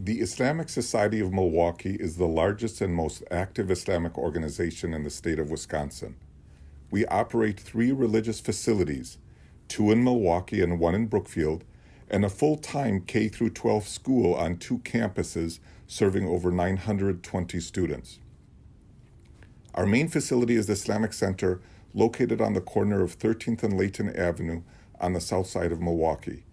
The Islamic Society of Milwaukee is the largest and most active Islamic organization in the state of Wisconsin. We operate 3 religious facilities, 2 in Milwaukee and 1 in Brookfield, and a full-time K-12 school on 2 campuses serving over 920 students. Our main facility is the Islamic Center located on the corner of 13th and Layton Avenue on the south side of Milwaukee.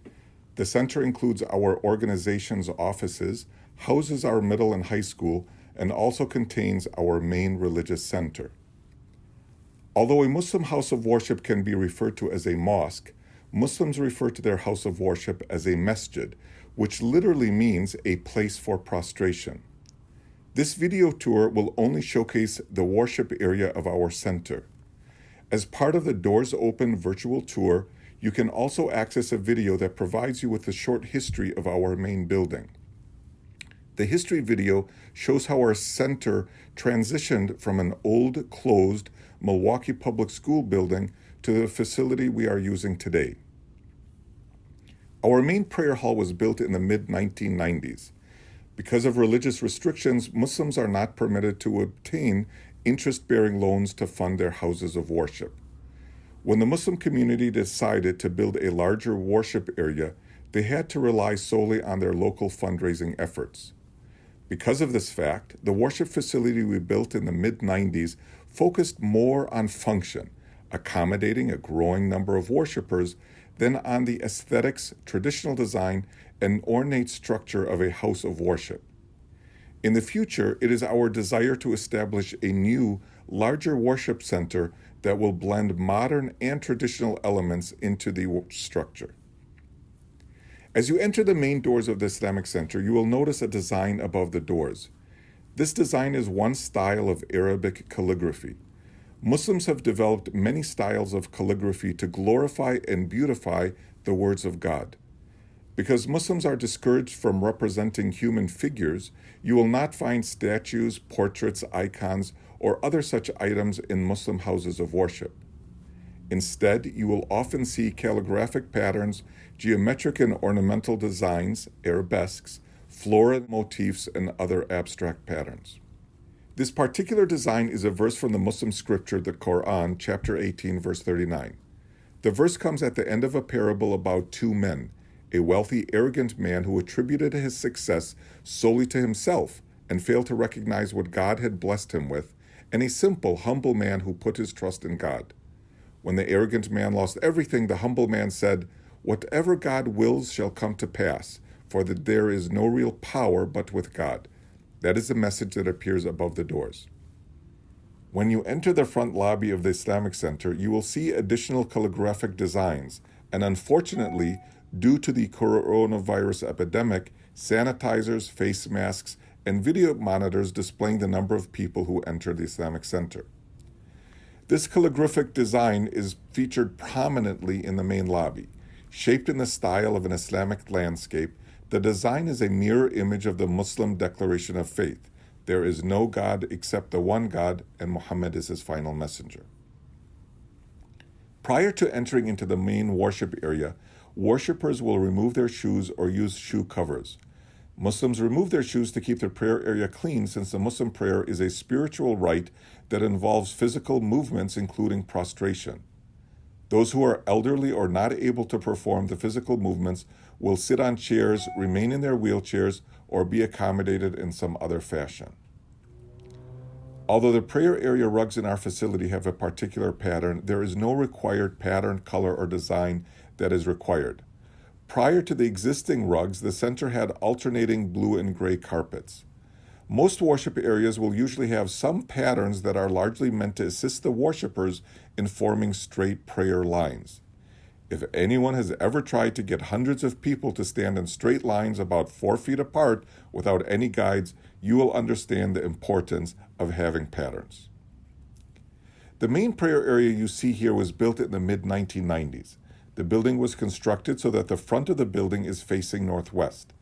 The center includes our organization's offices, houses our middle and high school, and also contains our main religious center. Although a Muslim house of worship can be referred to as a mosque, Muslims refer to their house of worship as a masjid, which literally means a place for prostration. This video tour will only showcase the worship area of our center. As part of the Doors Open virtual tour, you can also access a video that provides you with a short history of our main building. The history video shows how our center transitioned from an old, closed Milwaukee Public School building to the facility we are using today. Our main prayer hall was built in the mid-1990s. Because of religious restrictions, Muslims are not permitted to obtain interest-bearing loans to fund their houses of worship. When the Muslim community decided to build a larger worship area, they had to rely solely on their local fundraising efforts. Because of this fact, the worship facility we built in the mid-90s focused more on function, accommodating a growing number of worshipers, than on the aesthetics, traditional design, and ornate structure of a house of worship. In the future, it is our desire to establish a new, larger worship center that will blend modern and traditional elements into the structure. As you enter the main doors of the Islamic Center, you will notice a design above the doors. This design is one style of Arabic calligraphy. Muslims have developed many styles of calligraphy to glorify and beautify the words of God. Because Muslims are discouraged from representing human figures, you will not find statues, portraits, icons, or other such items in Muslim houses of worship. Instead, you will often see calligraphic patterns, geometric and ornamental designs, arabesques, floral motifs, and other abstract patterns. This particular design is a verse from the Muslim scripture, the Quran, chapter 18, verse 39. The verse comes at the end of a parable about 2 men, a wealthy, arrogant man who attributed his success solely to himself and failed to recognize what God had blessed him with, and a simple, humble man who put his trust in God. When the arrogant man lost everything, the humble man said, "Whatever God wills shall come to pass, for that there is no real power but with God." That is the message that appears above the doors. When you enter the front lobby of the Islamic Center, you will see additional calligraphic designs, and unfortunately, due to the coronavirus epidemic, sanitizers, face masks, and video monitors displaying the number of people who enter the Islamic Center. This calligraphic design is featured prominently in the main lobby. Shaped in the style of an Islamic landscape, the design is a mirror image of the Muslim declaration of faith. There is no God except the one God, and Muhammad is his final messenger. Prior to entering into the main worship area, worshippers will remove their shoes or use shoe covers. Muslims remove their shoes to keep their prayer area clean, since the Muslim prayer is a spiritual rite that involves physical movements, including prostration. Those who are elderly or not able to perform the physical movements will sit on chairs, remain in their wheelchairs, or be accommodated in some other fashion. Although the prayer area rugs in our facility have a particular pattern, there is no required pattern, color, or design that is required. Prior to the existing rugs, the center had alternating blue and gray carpets. Most worship areas will usually have some patterns that are largely meant to assist the worshipers in forming straight prayer lines. If anyone has ever tried to get hundreds of people to stand in straight lines about 4 feet apart without any guides, you will understand the importance of having patterns. The main prayer area you see here was built in the mid-1990s. The building was constructed so that the front of the building is facing northwest.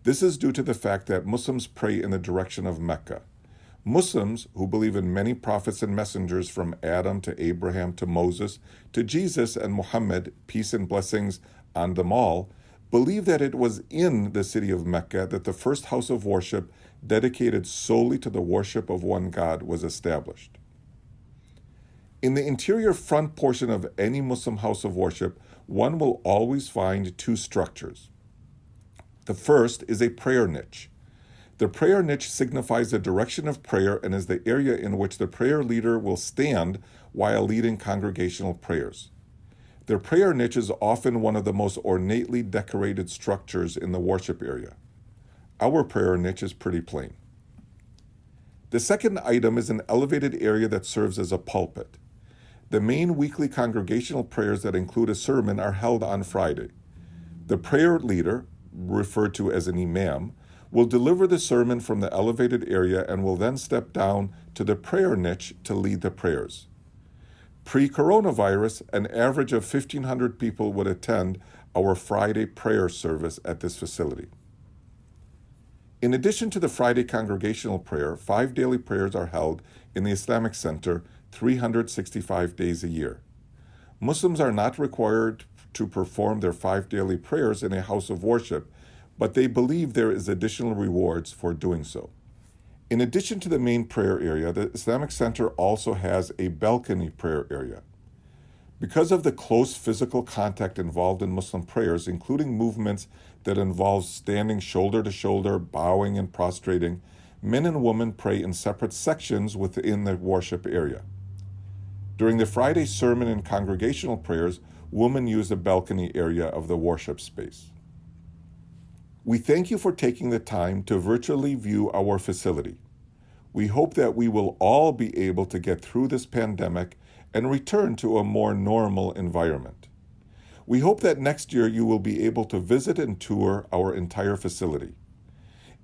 This is due to the fact that Muslims pray in the direction of Mecca. Muslims, who believe in many prophets and messengers from Adam to Abraham to Moses to Jesus and Muhammad, peace and blessings on them all, believe that it was in the city of Mecca that the first house of worship dedicated solely to the worship of one God was established. In the interior front portion of any Muslim house of worship, one will always find two structures. The first is a prayer niche. The prayer niche signifies the direction of prayer and is the area in which the prayer leader will stand while leading congregational prayers. The prayer niche is often one of the most ornately decorated structures in the worship area. Our prayer niche is pretty plain. The second item is an elevated area that serves as a pulpit. The main weekly congregational prayers that include a sermon are held on Friday. The prayer leader, referred to as an imam, will deliver the sermon from the elevated area and will then step down to the prayer niche to lead the prayers. Pre-coronavirus, an average of 1,500 people would attend our Friday prayer service at this facility. In addition to the Friday congregational prayer, 5 daily prayers are held in the Islamic Center 365 days a year. Muslims are not required to perform their 5 daily prayers in a house of worship, but they believe there is additional rewards for doing so. In addition to the main prayer area, the Islamic Center also has a balcony prayer area. Because of the close physical contact involved in Muslim prayers, including movements that involve standing shoulder to shoulder, bowing and prostrating, men and women pray in separate sections within the worship area. During the Friday sermon and congregational prayers, women use the balcony area of the worship space. We thank you for taking the time to virtually view our facility. We hope that we will all be able to get through this pandemic and return to a more normal environment. We hope that next year you will be able to visit and tour our entire facility.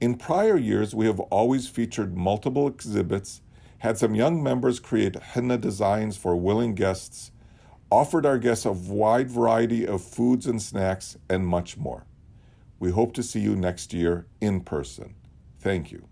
In prior years, we have always featured multiple exhibits, had some young members create henna designs for willing guests, offered our guests a wide variety of foods and snacks, and much more. We hope to see you next year in person. Thank you.